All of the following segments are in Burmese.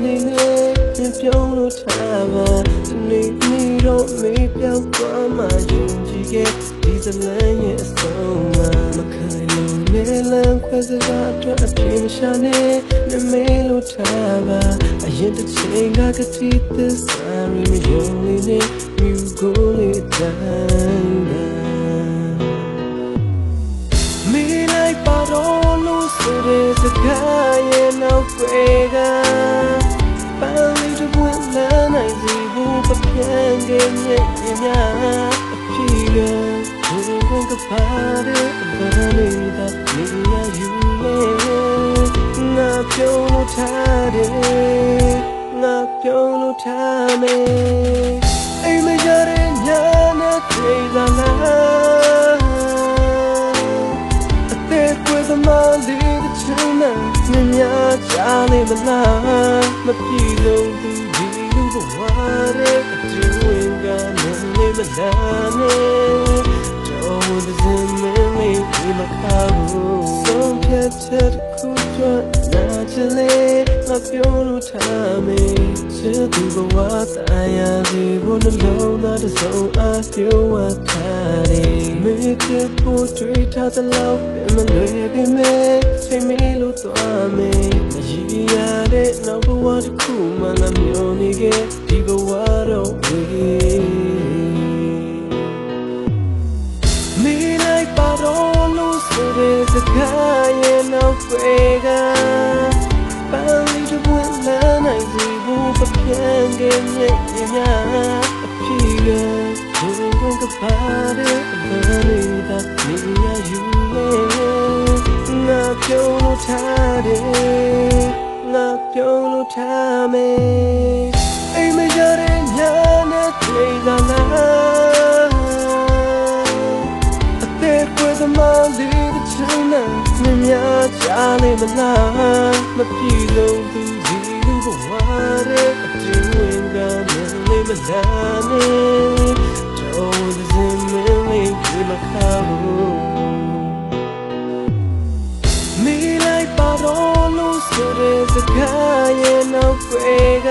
နေနေပြုံးလို့ထားပါနေနေတော့မေးပြောင်းသွားမှယုံကြည်ခဲ့ဒီဇလန်ရဲ့အဆုံးမှာမခံလို့နေလန်းခွဲစကားအတွက်အပြင်းရှာနေမေးလို့ထားပါအရင်တစ်ချိန်ကကတိသစ္စာတွေမယုံနေနေမြူကိုလေးတန်းမေးလိုက်ပါတော့လို့ဆိုတဲ့စကားရဲ့နောက်ွယ်ကပန်းလေးတစ်ပွင့်လမ်းနိုင်စီဘူးပပြန်ခဲ့မြဲ့များအဖြစ်ကဘုံကပါတဲ့အပန်းလေးသာနေရယူလေငါပြုံးလို့ထားတယ်ငါပြုံးလို့ထားမယ်အိမ်မရတဲ့ညနဲ့ချိန်သာလားအသက်ကွယ်သမားလေးတစ်ချမ်းနဲ့မြင်များချလိမ့်မလားမပြေဆုံးသူဒီလူဘဝရဲ့အကျဉ်းဝင်ကလည်းမလားနဲ့တော့ဒီစင်မလေးဒီမှာကောင်းဆုံးဖြတ်ချက်ခုကျွတ်နာချလေငါပြုံးလို့ထားမယ်ချစ်သူဘဝတရားစီဘုံနှလုံးသားတစ်စုံအားပြုဝတ်ထားတယ်မေ့တဲ့ဖို့တွေ့ထားတဲ့လောက်မလွယ်ပြီမဲ့ချိန်မီလို့သွားမယ်မရည်ရတဲ့နောက်ဘဝတစ်ခုမှငါမျောနေခဲ့ဒီဘဝတော့ဝေးမေးလိုက်ပါတော့လို့ဆိုတဲ့စကားရဲ့နောက်ွယ်ကပန်းလေးတစ်ပွင့်လမ်းနိုင်စီဘူးပပြန်ခဲ့မြဲ့များအဖြစ်ကဘုံကပါတဲ့အပန်းလေးသာနေရယူလေငါပြုံးလို့ထားတယ်ငါပြုံးလို့ထားမယ်အိမ်မရတဲ့ညနဲ့ချိန်သာလားအသက်ကွယ်သမားလေးတစ်ချမ်းနဲ့မြင်များချလိမ့်မလားမပြေဆုံးသူဒီလူဘဝရဲ့အကျဉ်းဝင်ကလည်းမလားနဲ့တော့ဒီစင်မလေးဒီမှာကောင်းမေးလိုက်ပါတော့လို့ဆိုတဲ့စကားရဲ့နောက်ွယ်က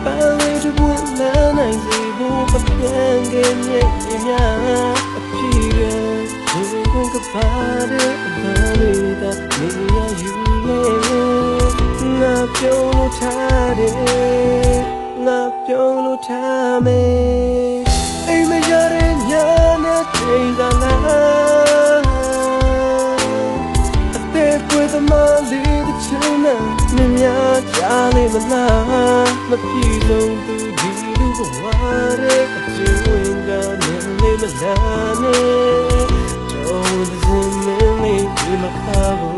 ပန်းလေးတစ်ပွင့်လမ်းနိုင်စီဘူးပပြန်ခဲ့မြဲ့များအဖြစ်ကဘုံကပါတဲ့အပန်းလေးသာနေရယူလေငါပြုံးလို့ထားတယ်ငါပြုံးလို့ထားမယ်အိမ်မရတဲ့ညနဲ့ချိန်သာလားအသက်ကွယ်သမားလေးတစ်ချမ်းနဲ့မြင်များချလိမ့်မလားမပြေဆုံးသူဒီလူဘဝရဲ့အကျဉ်းဝင်ကလည်းမလားနဲ့တော့ဒီစင်မလေးဒီမှာကော